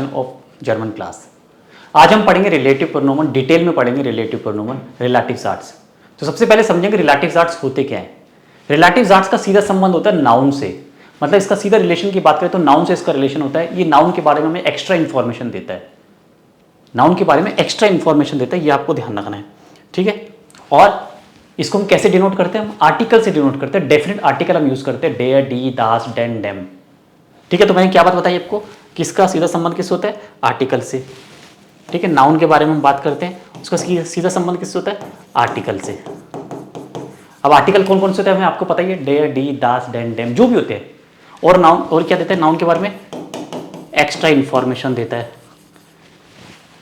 Of German class. आज हम पढ़ेंगे रिलेटिव प्रोनोमन, डिटेल में पढ़ेंगे रिलेटिव प्रोनोमन, रिलेटिव आर्ट्स। तो सबसे पहले समझेंगे रिलेटिव आर्ट्स होते क्या है। रिलेटिव आर्ट्स का सीधा संबंध होता है नाउन से, मतलब इसका सीधा रिलेशन की बात करें तो नाउन से इसका रिलेशन होता है। ये नाउन के बारे में हमें एक्स्ट्रा इंफॉर्मेशन देता है, नाउन के बारे में एक्स्ट्रा इंफॉर्मेशन देता है, ये आपको ध्यान रखना है, ठीक है। और इसको हम कैसे डिनोट करते हैं, हम आर्टिकल से डिनोट करते हैं, डेफिनेट आर्टिकल हम यूज करते हैं, डेयर, डी, दास, डेन, डेम, ठीक है। तो मैंने क्या बात बताई आपको, किसका सीधा संबंध किससे होता है, आर्टिकल से, ठीक है। नाउन के बारे में हम बात करते हैं, उसका सीधा संबंध किससे होता है, आर्टिकल से। अब आर्टिकल कौन कौन से होते हैं हमें आपको पता ही है, डेयर, डी, दास, डेन, डेम, जो भी होते हैं। और नाउन और क्या देता है, नाउन के बारे में एक्स्ट्रा इंफॉर्मेशन देता है,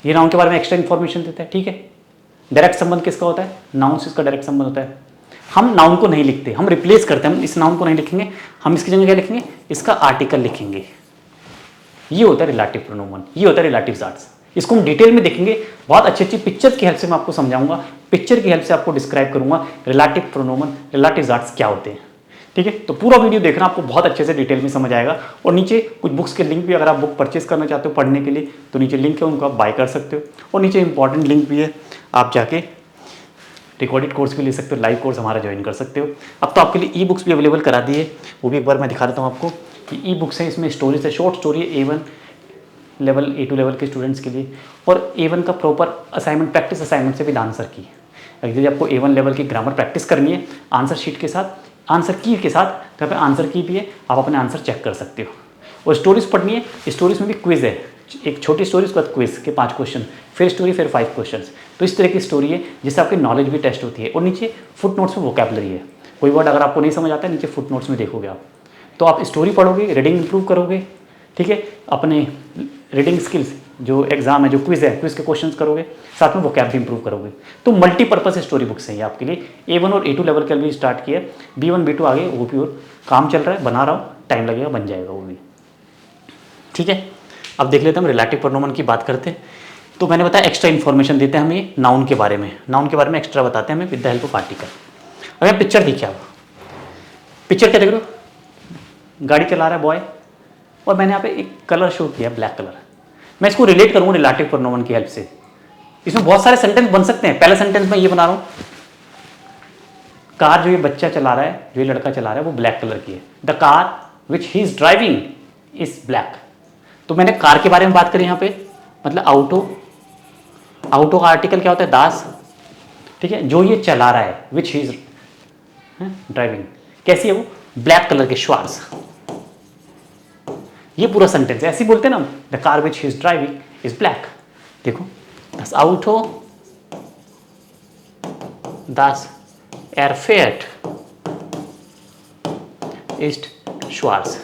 ये नाउन के बारे में एक्स्ट्रा इंफॉर्मेशन देता है, ठीक है। डायरेक्ट संबंध किसका होता है, नाउन से इसका डायरेक्ट संबंध होता है। हम नाउन को नहीं लिखते, हम रिप्लेस करते हैं, हम इस नाउन को नहीं लिखेंगे, हम इसकी जगह क्या लिखेंगे, इसका आर्टिकल लिखेंगे। ये होता है रिलेटिव प्रोनोमन, ये होता है रिलेटिव आर्ट्स। इसको हम डिटेल में देखेंगे, बहुत अच्छी अच्छी पिक्चर की हेल्प से मैं आपको समझाऊंगा, पिक्चर की हेल्प से आपको डिस्क्राइब करूंगा रिलेटिव प्रोनोमन, रिलेटिव आर्ट्स क्या होते हैं, ठीक है। तो पूरा वीडियो देखना, आपको बहुत अच्छे से डिटेल में समझ आएगा। और नीचे कुछ बुक्स के लिंक भी, अगर आप बुक परचेज करना चाहते हो पढ़ने के लिए तो नीचे लिंक है, उनको आप बाय कर सकते हो। और नीचे इंपॉर्टेंट लिंक भी है, आप जाके रिकॉर्डेड कोर्स भी ले सकते हो, लाइव कोर्स हमारा ज्वाइन कर सकते हो। अब तो आपके लिए ई बुक्स भी अवेलेबल करा दी है, वो भी एक बार मैं दिखा देता हूँ आपको कि ई बुक्स हैं, इसमें स्टोरीज है, शॉर्ट स्टोरी है, A1 लेवल, A2 लेवल के स्टूडेंट्स के लिए। और A1 का प्रॉपर असाइनमेंट, प्रैक्टिस असाइनमेंट से भी आंसर की, यदि आपको A1 लेवल की ग्रामर प्रैक्टिस करनी है आंसर शीट के साथ, आंसर की के साथ, तो यहाँ पे आंसर की भी है, आप अपने आंसर चेक कर सकते हो। और स्टोरीज पढ़नी है, स्टोरीज में भी क्विज है, एक छोटी स्टोरी उसके बाद क्विज के 5 क्वेश्चन, फिर स्टोरी, फिर 5 क्वेश्चन। तो इस तरह की स्टोरी है जिससे आपकी नॉलेज भी टेस्ट होती है। और नीचे फुट नोट्स में वोकैबुलरी है, कोई वर्ड अगर आपको नहीं समझ आता है नीचे फुट नोट्स में देखोगे आप, तो आप स्टोरी पढ़ोगे, रीडिंग इंप्रूव करोगे, ठीक है। अपने रीडिंग स्किल्स, जो एग्जाम है, जो क्विज है, क्विज के क्वेश्चंस करोगे, साथ में वोकैबुलरी इंप्रूव करोगे। तो मल्टीपर्पज स्टोरी बुक्स हैं ये आपके लिए। A1 और A2 लेवल के भी स्टार्ट किया, B1 B2 आगे वो भी और काम चल रहा है, बना रहा हूँ, टाइम लगेगा, बन जाएगा वो भी, ठीक है। अब देख लेते हैं हम रिलेटिव प्रोनोमन की बात करते हैं। तो मैंने बताया एक्स्ट्रा इन्फॉर्मेशन देते हैं हमें नाउन के बारे में, नाउन के बारे में एक्स्ट्रा बताते हैं हमें with the help of article. अगर पिक्चर देखिए आप, पिक्चर क्या देख रहे हो, गाड़ी चला रहा है बॉय, और मैंने यहाँ पे एक कलर शो किया, ब्लैक कलर। मैं इसको रिलेट करूँगा रिलेटिव प्रोनोमन की हेल्प से। इसमें बहुत सारे सेंटेंस बन सकते हैं। पहला सेंटेंस मैं ये बना रहा हूँ, कार जो ये बच्चा चला रहा है, जो ये लड़का चला रहा है, वो ब्लैक कलर की है। The car which he is driving is black. तो मैंने कार के बारे में बात करी यहाँ पे, मतलब ऑटो, ऑटो का आर्टिकल क्या होता है, दास, ठीक है। जो ये चला रहा है, विच ही इज ड्राइविंग, कैसी है वो, ब्लैक कलर के, श्वार्स। ये पूरा सेंटेंस ऐसे ही बोलते हैं ना, the car which he is driving is black. देखो, das Auto, das er fährt ist schwarz।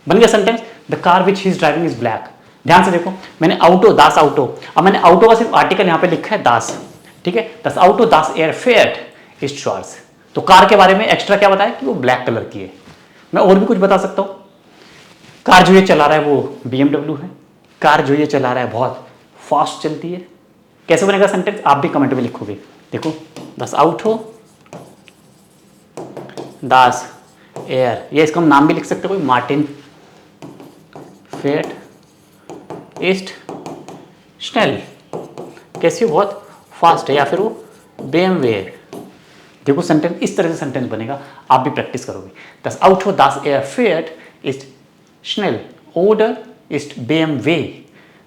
बन गया sentence, the car which he is driving is black. ध्यान से देखो, मैंने ऑटो, दास ऑटो, अब मैंने ऑटो का सिर्फ आर्टिकल यहां पे लिखा है दास, ठीक है। दस ऑटो दास एयर फेयर्ट इज श्वार्ज। तो कार के बारे में एक्स्ट्रा क्या बताया कि वो ब्लैक कलर की है। मैं और भी कुछ बता सकता हूं, कार जो ये चला रहा है वो BMW है, कार जो ये चला रहा है बहुत फास्ट चलती है। कैसे बनेगा सेंटेंस, आप भी कमेंट में लिखोगे। देखो, दस ऑटो दास एयर, ये इसका हम नाम भी लिख सकते हो, कोई मार्टिन फेट इस्ट स्नेल, कैसी बहुत फास्ट है, या फिर वो BMW है। देखो सेंटेंस इस तरह से सेंटेंस बनेगा, आप भी प्रैक्टिस करोगे। दस ऑटो दास एयर फेट इस्ट स्नेल ओडर इस्ट BMW।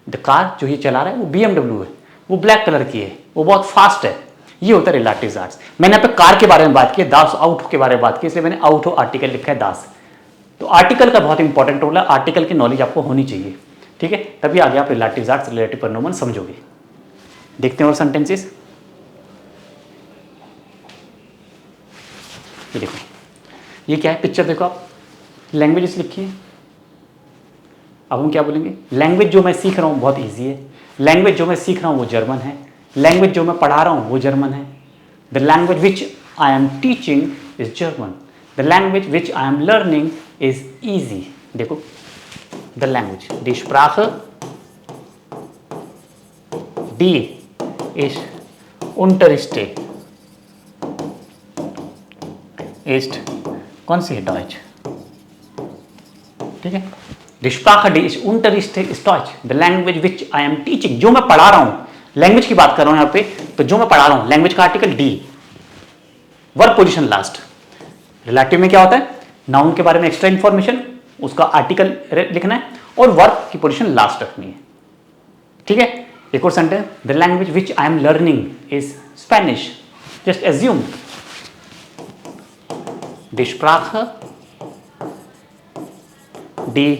द कार जो ये चला रहा है वो BMW है, वो ब्लैक कलर की है, वो बहुत फास्ट है। ये होता है रिलेटिव आर्ट्स। मैंने यहाँ पे कार के बारे में बात की, दास आउट के बारे में बात की, इसलिए मैंने आउट आर्टिकल लिखा है दास। तो आर्टिकल का बहुत इंपॉर्टेंट रोल है, आर्टिकल की नॉलेज आपको होनी चाहिए, ठीक है, तभी आगे आप रिलेटिव आर्ट्स, रिलेटिव प्रोनोमन समझोगे। देखते हैं और सेंटेंसेस। ये देखो, ये क्या है, पिक्चर देखो आप, लैंग्वेजेस लिखी है। अब हम क्या बोलेंगे, लैंग्वेज जो मैं सीख रहा हूँ बहुत इजी है, लैंग्वेज जो मैं सीख रहा हूँ वो जर्मन है, लैंग्वेज जो मैं पढ़ा रहा हूँ वो जर्मन है। The language which I am teaching is German, the language which I am learning is easy. देखो, द लैंग्वेज, दी स्प्राche, डी इज unterrichte ist कौन सी है, डॉइच, ठीक है। Die Sprache, die ich unterrichte, ist Deutsch. The language which I am teaching, जो मैं पढ़ा रहा हूँ, लैंग्वेज की बात कर रहा हूँ यहाँ पे, तो जो मैं पढ़ा रहा हूँ, लैंग्वेज का article D, verb position last. Relative में क्या होता है, नाउन के बारे में एक्स्ट्रा इंफॉर्मेशन, उसका आर्टिकल लिखना है और वर्ब की पोजीशन लास्ट रखनी है। ठीक है, एक और sentence, the language which I am learning is Spanish. Just assume, the Sprache, die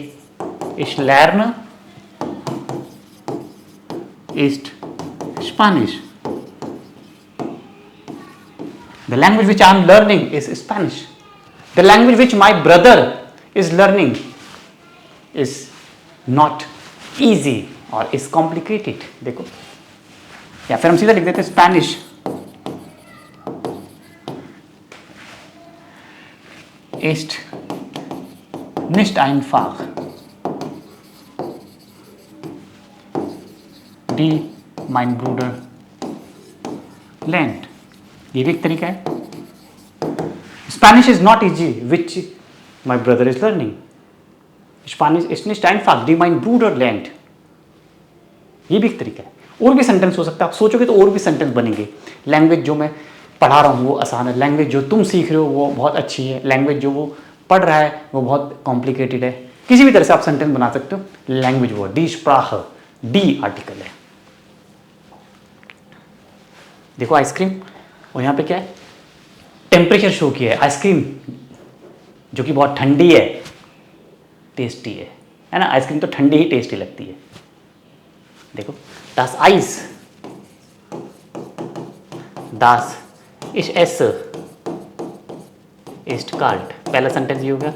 ich lerne, ist Spanish. The language which I am learning is Spanish. The language which my brother is learning is not easy or is complicated. देखो, या फिर हम सीधा लिख देते हैं Spanish ist nicht einfach. Die mein Bruder lernt. ये भी एक तरीका है। Spanish is not easy, which my brother is learning. Spanish ist nicht einfach, die mein Bruder lernt. ये भी एक तरीका है। और भी सेंटेंस हो सकता है, आप सोचोगे तो और भी सेंटेंस बनेंगे। लैंग्वेज जो मैं पढ़ा रहा हूँ वो आसान है, लैंग्वेज जो तुम सीख रहे हो वो बहुत अच्छी है, लैंग्वेज जो वो पढ़ रहा है वो बहुत कॉम्प्लिकेटेड है। किसी भी तरह से आप सेंटेंस बना सकते हो। लैंग्वेज वो डी Sprache, डी आर्टिकल है। देखो आइसक्रीम, और यहाँ पे क्या है, टेम्परेचर शो किया है। आइसक्रीम जो कि बहुत ठंडी है, टेस्टी है ना। आइसक्रीम तो ठंडी ही टेस्टी लगती है। देखो, das Eis, das ich esse ist kalt। पहला सेंटेंस ये हो गया।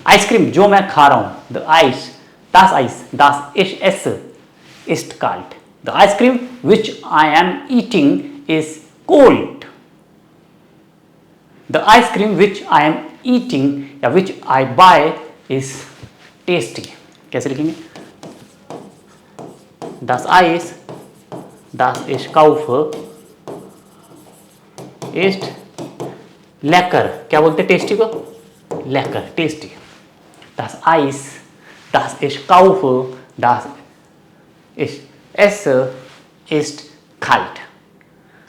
आइसक्रीम जो मैं खा रहा हूं, the ice, das Eis, das ich esse ist kalt। The ice cream which I am eating is cold। The ice cream which I am eating या which I buy is tasty। कैसे लिखेंगे, das Eis, das ich kaufe ist lecker। क्या बोलते हैं tasty को, lecker, tasty. das Eis, das ich kaufe, das ich esse ist kalt।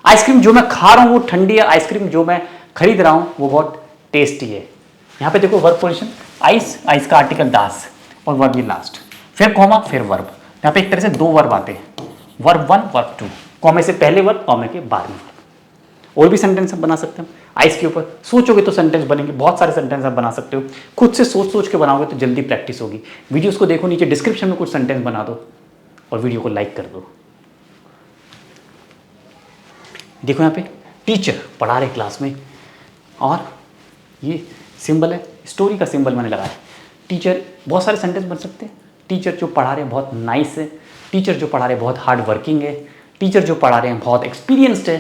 Ice cream जो मैं खा रहा हूं वो ठंडी है, आइसक्रीम जो मैं खरीद रहा हूं वो बहुत टेस्टी है। यहां पे देखो वर्ब पोजीशन, आइस, आइस का आर्टिकल दास और वर्ब ये लास्ट, फिर कॉमा, फिर वर्ब। यहां पे एक तरह से दो वर्ब आते हैं, वर्ब 1, वर्ब 2, कॉमे से पहले वर्ब, कॉमे के बाद में। और भी सेंटेंस आप बना सकते हैं आइस के ऊपर, सोचोगे तो सेंटेंस बनेंगे, बहुत सारे सेंटेंस आप बना सकते हो। खुद से सोच सोच के बनाओगे तो जल्दी प्रैक्टिस होगी। वीडियोस को देखो, नीचे डिस्क्रिप्शन में कुछ सेंटेंस बना दो और वीडियो को लाइक कर दो। देखो यहाँ पे टीचर पढ़ा रहे क्लास में, और ये सिंबल है, स्टोरी का सिंबल मैंने लगाया। टीचर, बहुत सारे सेंटेंस बन सकते हैं। टीचर जो पढ़ा रहे हैं बहुत नाइस है, टीचर जो पढ़ा रहे हैं बहुत हार्ड वर्किंग है, टीचर जो पढ़ा रहे हैं बहुत एक्सपीरियंस्ड है,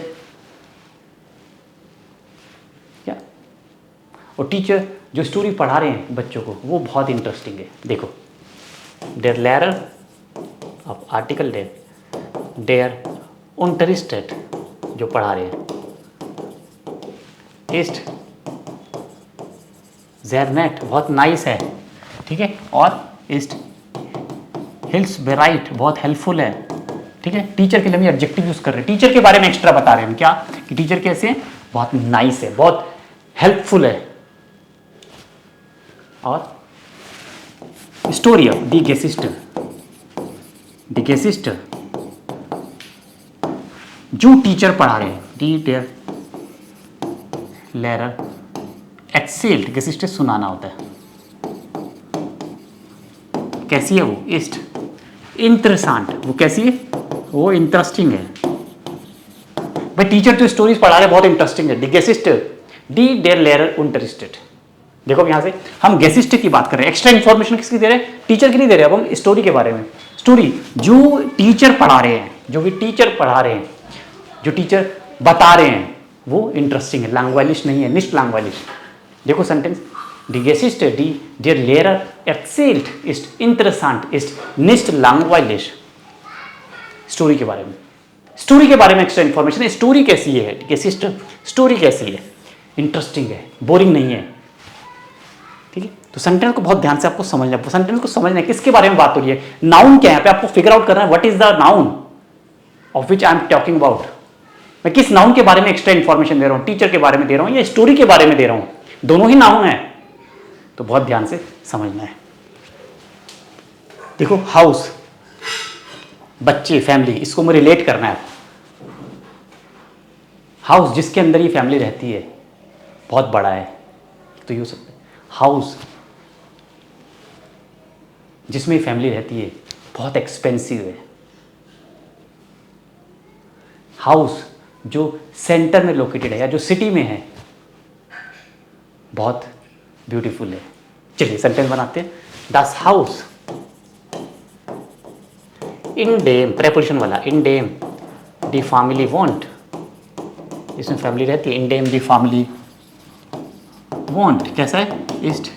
क्या, और टीचर जो स्टोरी पढ़ा रहे हैं बच्चों को वो बहुत इंटरेस्टिंग है। देखो, देयर लेयर ऑफ आर्टिकल देयर इंटरेस्टेड, जो पढ़ा रहे हैं, इस्ट जेरनेट बहुत नाइस है, ठीक है, और इस्ट हिल्स बेराइट बहुत हेल्पफुल है, ठीक है। टीचर के लिए हम एडजेक्टिव यूज कर रहे हैं, टीचर के बारे में एक्स्ट्रा बता रहे हैं हम, क्या कि टीचर कैसे है, बहुत नाइस है, बहुत हेल्पफुल है। और स्टोरी ऑफ दी गेसिस्टर, दी गेसिस्टर जो टीचर पढ़ा रहे हैं, दी देयर लेरर एक्सेल्ड, गेसिस्टर सुनाना होता है, कैसी है वो, इस्ट इंटरेस्टेंट, वो कैसी है, वो इंटरेस्टिंग है। भाई टीचर जो स्टोरीज पढ़ा रहे बहुत इंटरेस्टिंग है। दी गेसिस्टर, दी देयर लेरर इंटरेस्टेड। देखो यहां से हम गेसिस्टर की बात कर रहे हैं, एक्स्ट्रा इंफॉर्मेशन किसकी दे रहे हैं, टीचर की नहीं दे रहे, अब हम स्टोरी के बारे में। स्टोरी जो टीचर पढ़ा रहे हैं, जो भी टीचर पढ़ा रहे हैं, जो टीचर बता रहे हैं वो इंटरेस्टिंग है, लैंग्वेलिश नहीं है, निस्ट लैंग्वेलिश। देखो सेंटेंस, डी गेसिस्ट डी देयर लेरर एक्सेल्ड इस्ट इंटरेस्टेंट इस्ट निस्ट लैंग्वेलिश। स्टोरी के बारे में, स्टोरी के बारे में एक्स्ट्रा इंफॉर्मेशन है। स्टोरी कैसी है, गेसिस्ट स्टोरी कैसी है, इंटरेस्टिंग है, बोरिंग नहीं है, ठीक है। तो सेंटेंस को बहुत ध्यान से आपको समझना है। सेंटेंस को समझना है किसके बारे में बात हो रही है, नाउन क्या है, यहाँ पे आपको फिगर आउट करना है what is the noun of which I am talking about. मैं किस नाउन के बारे में एक्स्ट्रा इंफॉर्मेशन दे रहा हूँ, टीचर के बारे में दे रहा हूँ या स्टोरी के बारे में दे रहा हूँ, दोनों ही नाउन है, तो बहुत ध्यान से समझना है। देखो हाउस, बच्चे, फैमिली, इसको मैं रिलेट करना है। हाउस जिसके अंदर ये फैमिली रहती है बहुत बड़ा है, तो ये हो सकता है हाउस जिसमें फैमिली रहती है बहुत एक्सपेंसिव है। हाउस जो सेंटर में लोकेटेड है या जो सिटी में है बहुत ब्यूटीफुल है। चलिए सेंटेंस बनाते हैं। दस हाउस इन डेम, प्रेपोजिशन वाला, इन डेम द फैमिली वॉन्ट, इसमें फैमिली रहती है, इन डेम द फैमिली वॉन्ट, कैसा है, इस्ट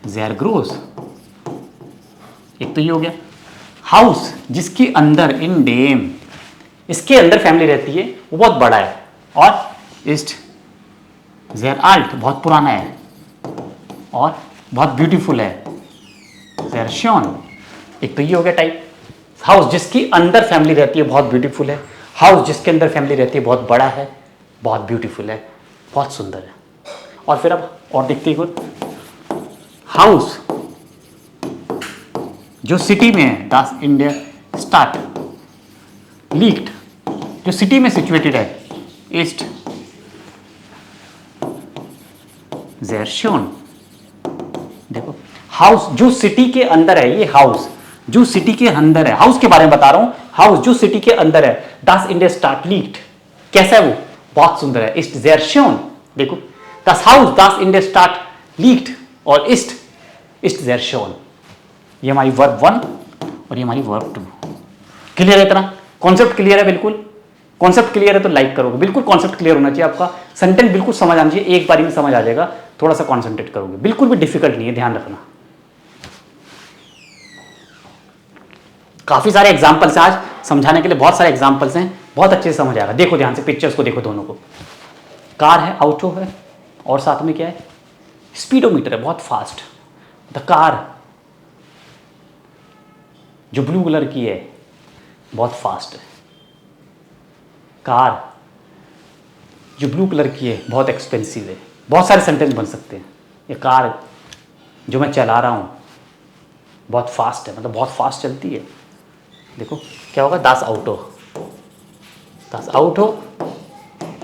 देयर ग्रोस। एक तो ये हो गया। हाउस जिसके अंदर, इन डेम, इसके अंदर फैमिली रहती है, वो बहुत बड़ा है, और इस्ट देयर आल्ट, बहुत पुराना है, और बहुत ब्यूटीफुल है, देयर शॉन। एक तो ये हो गया टाइप। हाउस जिसकी अंदर फैमिली रहती है बहुत ब्यूटीफुल है, हाउस जिसके अंदर फैमिली रहती है बहुत बड़ा है, बहुत ब्यूटीफुल है, बहुत सुंदर है। और फिर अब और देखते हैं कुछ। हाउस जो सिटी में है, दास इंडिया स्टार्ट लीक्ड, जो सिटी में सिचुएटेड है, ईस्ट देयर शोन। देखो हाउस जो सिटी के अंदर है, ये हाउस जो सिटी के अंदर है, हाउस के बारे में बता रहा हूं, हाउस जो सिटी के अंदर है, दास इंडिया स्टार्ट लीक्ड, कैसा है वो, बहुत सुंदर है, ईस्ट देयर शोन। देखो दस हाउस दास इंडिया स्टार्ट लीक्ड और ईस्ट देयर शोन। ये हमारी वर्ब 1 और ये हमारी वर्ब 2। क्लियर है? इतना कॉन्सेप्ट क्लियर है? बिल्कुल कॉन्सेप्ट क्लियर है तो लाइक करोगे, बिल्कुल कॉन्सेप्ट क्लियर होना चाहिए आपका, सेंटेंस बिल्कुल समझ आना चाहिए, एक बारी में समझ आ जाएगा, थोड़ा सा कॉन्सेंट्रेट करोगे, बिल्कुल भी डिफिकल्ट नहीं है, ध्यान रखना। काफी सारे एग्जाम्पल्स हैं आज समझाने के लिए, बहुत सारे एग्जाम्पल्स हैं, बहुत अच्छे से समझ आएगा। देखो ध्यान से, पिक्चर्स को देखो दोनों को। कार है, ऑटो है, और साथ में क्या है, स्पीडोमीटर है, बहुत फास्ट। द कार जो ब्लू कलर की है बहुत फास्ट है, कार जो ब्लू कलर की है बहुत एक्सपेंसिव है। बहुत सारे सेंटेंस बन सकते हैं। ये कार जो मैं चला रहा हूँ बहुत फास्ट है, मतलब बहुत फास्ट चलती है। देखो क्या होगा, दास ऑटो, दास ऑटो,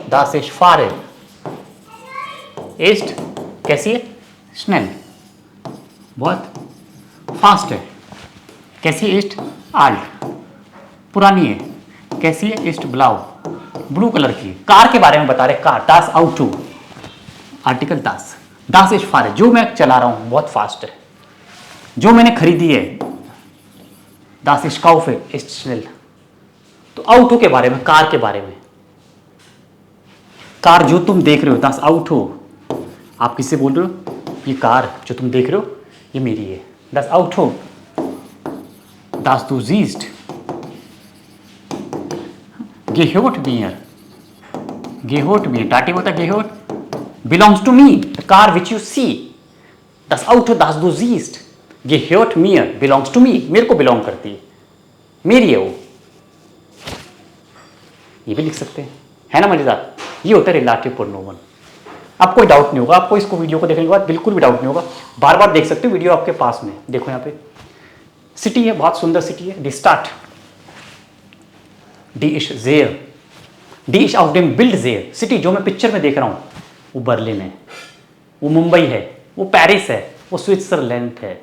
दास इज फारे, ईस्ट कैसी है, स्नेल, बहुत फास्ट है, कैसी है, ईस्ट आल्ट, पुरानी है, कैसी है, ईस्ट ब्लाउ, ब्लू कलर की। कार के बारे में बता रहे, कार, दास ऑटो, आर्टिकल दास, दास इज फारे, जो मैं चला रहा हूं बहुत फास्ट है, जो मैंने खरीदी है, दास इज काउफे, इस्ट स्नेल। तो ऑटो के बारे में, कार के बारे में, कार जो तुम देख रहे हो, दास ऑटो, आप किससे बोल रहे हो, ये कार जो तुम देख रहे हो ये मेरी है, दास ऑटो, दास दू जीस्ट, गेहोट मियर, गेहोट मियर, डाटी होता है गेहोट, belongs to me, the car which you see, दास ऑटो, दास दू जीस्ट, गेहोट मियर, बिलोंग्स टू मी, मेरे को बिलोंग करती है, मेरी है वो। ये भी लिख सकते हैं, है ना मजेदार। ये होता है रिलेटिव प्रोनोमन। अब कोई डाउट नहीं होगा आपको, इसको वीडियो को देखने के बाद बिल्कुल भी डाउट नहीं होगा, बार बार देख सकते हो, वीडियो आपके पास में। देखो यहाँ पे सिटी है, बहुत सुंदर सिटी है, डी स्टार्ट, डी इश जेयर, डी इश ऑफ डेम बिल्ड जेयर। सिटी जो मैं पिक्चर में देख रहा हूँ वो बर्लिन है, वो मुंबई है, वो पेरिस है, वो स्विट्जरलैंड है,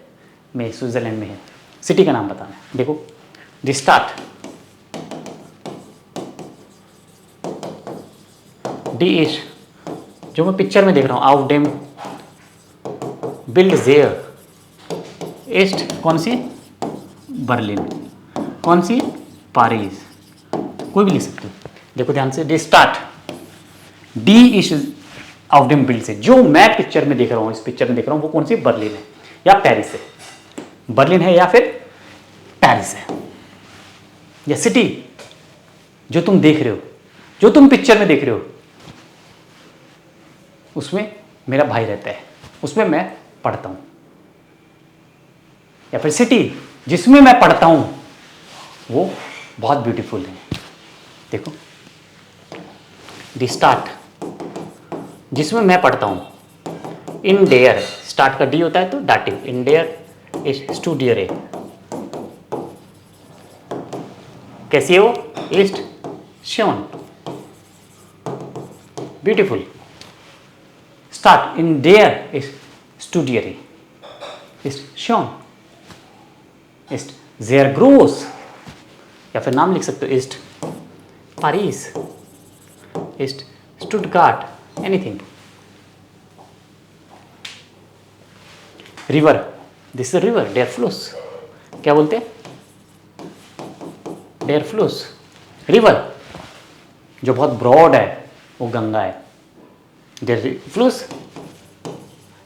में स्विट्जरलैंड में है। सिटी का नाम बताना है। देखो डी स्टार्ट, डी इश जो मैं पिक्चर में देख रहा हूँ, ऑफ डेम बिल्ड जेयर, ईस्ट कौन सी, बर्लिन, कौन सी, पेरिस, कोई भी लिख सकते हो। देखो ध्यान से, डी स्टार्ट, डी इश ऑफ डेम बिल्ड से, जो मैं पिक्चर में देख रहा हूँ, इस पिक्चर में देख रहा हूँ वो कौन सी, बर्लिन है या पेरिस है, बर्लिन है या फिर पेरिस है। या सिटी जो तुम देख रहे हो, जो तुम पिक्चर में देख रहे हो, उसमें मेरा भाई रहता है, उसमें मैं पढ़ता हूँ, या फिर सिटी जिसमें मैं पढ़ता हूं वो बहुत ब्यूटीफुल है। देखो द स्टार्ट जिसमें मैं पढ़ता हूं, इन डेयर स्टार्ट का डी होता है तो डाटिव, इन डेयर इज स्टूडियर ए, कैसी है वो, ईस्ट शोन, ब्यूटीफुल। स्टार्ट इन डेयर इज स्टूडियर ए इज शोन, ईस्ट जेयर ग्रोस, या फिर नाम लिख सकते हो ईस्ट पारिस, ईस्ट Stuttgart, anything. River, this is river, डेयर फ्लोस, क्या बोलते हैं, डेयर फ्लोस। रिवर जो बहुत ब्रॉड है वो गंगा है, डेयर फ्लोस,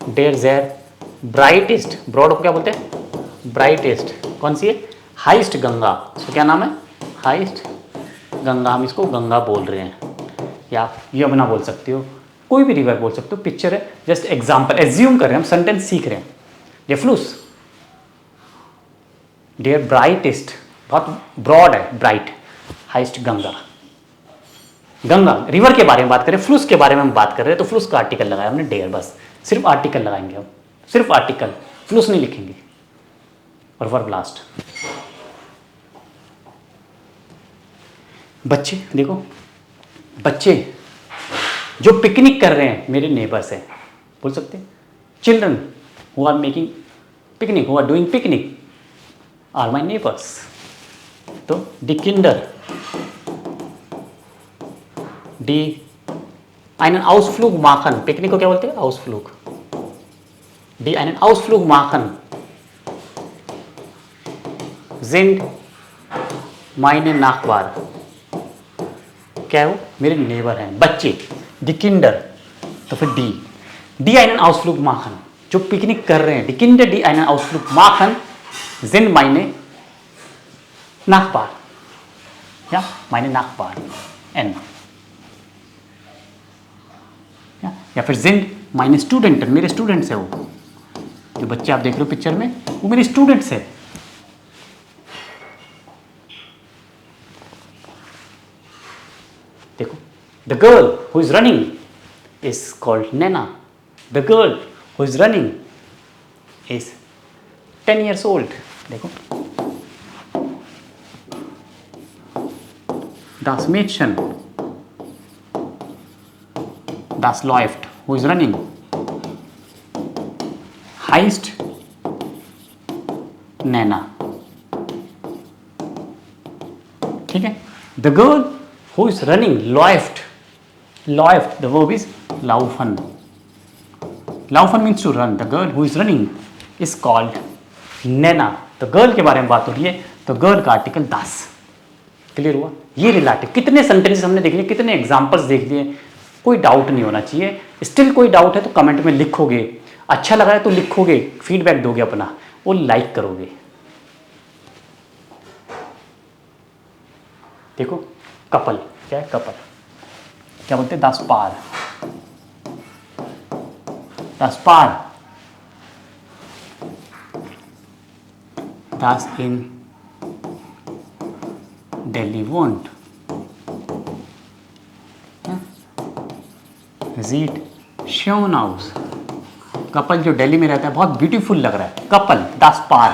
डेयर जेयर ब्राइटेस्ट, ब्रॉड को क्या बोलते हैं, ब्राइटेस्ट, कौन सी है, हाइस्ट गंगा, तो क्या नाम है, हाइस्ट गंगा, हम इसको गंगा बोल रहे हैं, या यमुना बोल सकते हो, कोई भी रिवर बोल सकते हो, पिक्चर है, जस्ट एग्जाम्पल, एज्यूम कर रहे हैं हम, सेंटेंस सीख रहे हैं। डेयर फ्लूस, डेयर ब्राइटेस्ट, बहुत ब्रॉड है, ब्राइट, हाइस्ट गंगा, गंगा रिवर के बारे में बात करें, फ्लूस के बारे में हम बात कर रहे हैं तो फ्लूस का आर्टिकल लगाया हमने, डेयर, बस सिर्फ आर्टिकल लगाएंगे हम, सिर्फ आर्टिकल, फ्लूस नहीं लिखेंगे। और वर्ब लास्ट। बच्चे देखो, बच्चे जो पिकनिक कर रहे हैं मेरे नेबर्स हैं, बोल सकते हैं children who are making picnic, who are doing picnic are my neighbours. तो डी किंडर, डी einen Ausflug machen, पिकनिक को क्या बोलते हैं, Ausflug, डी einen Ausflug machen sind meine Nachbarn, क्या है वो, मेरे नेबर हैं, बच्चे, डी किंडर, तो फिर D, D einen Ausflug machen, जो पिकनिक कर रहे हैं, डी किंडर डी einen Ausflug machen sind meine Nachbarn, ja meine Nachbarn, N, या फिर जिन माइने स्टूडेंट, मेरे स्टूडेंट्स है वो, जो बच्चे आप देख रहे हो पिक्चर में वो मेरे स्टूडेंट्स है। देखो, the girl who is running is called Naina, the girl who is running is 10 years old। देखो, das Mädchen, das läuft, who is running, heißt Nana, ठीक है। The girl who is running läuft, läuft, the verb is laufen, laufen means to run, the girl who is running is called Nana। तो girl के बारे में बात हो रही है तो गर्ल का आर्टिकल das, क्लियर हुआ। ये रिलेटिव, कितने सेंटेंसेस हमने देख लिए, कितने एग्जांपल्स देख लिए, कोई डाउट नहीं होना चाहिए। स्टिल कोई डाउट है तो कमेंट में लिखोगे, अच्छा लगा है तो लिखोगे, फीडबैक दोगे अपना, वो लाइक करोगे। देखो, कपल क्या है, कपल क्या बोलते हैं, das Paar, das Paar, das in Delhi wohnt, sieht schön aus, couple जो दिल्ली में रहता है बहुत ब्यूटीफुल लग रहा है, कपल das Paar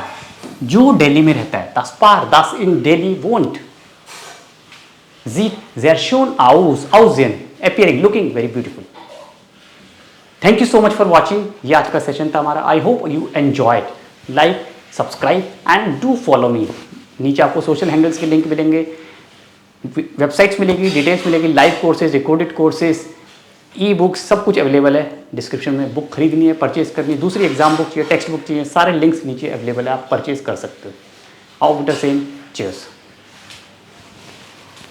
जो दिल्ली में रहता है, das Paar das in Delhi wohnt, sieht sehr schön aus, aussehen, appearing, looking very beautiful। Thank you so much for watching, ये आज का सेशन था हमारा। I hope you enjoyed, like, subscribe and do follow me. नीचे आपको social handles के link मिलेंगे, websites मिलेगी, डिटेल्स मिलेगी, live courses, recorded courses, e books, सब कुछ अवेलेबल है डिस्क्रिप्शन में। बुक खरीदनी है, परचेज करनी है, दूसरी एग्जाम बुक चाहिए, टेक्स्ट बुक चाहिए, सारे लिंक्स नीचे अवेलेबल है, आप परचेज कर सकते हो। Of the same, cheers.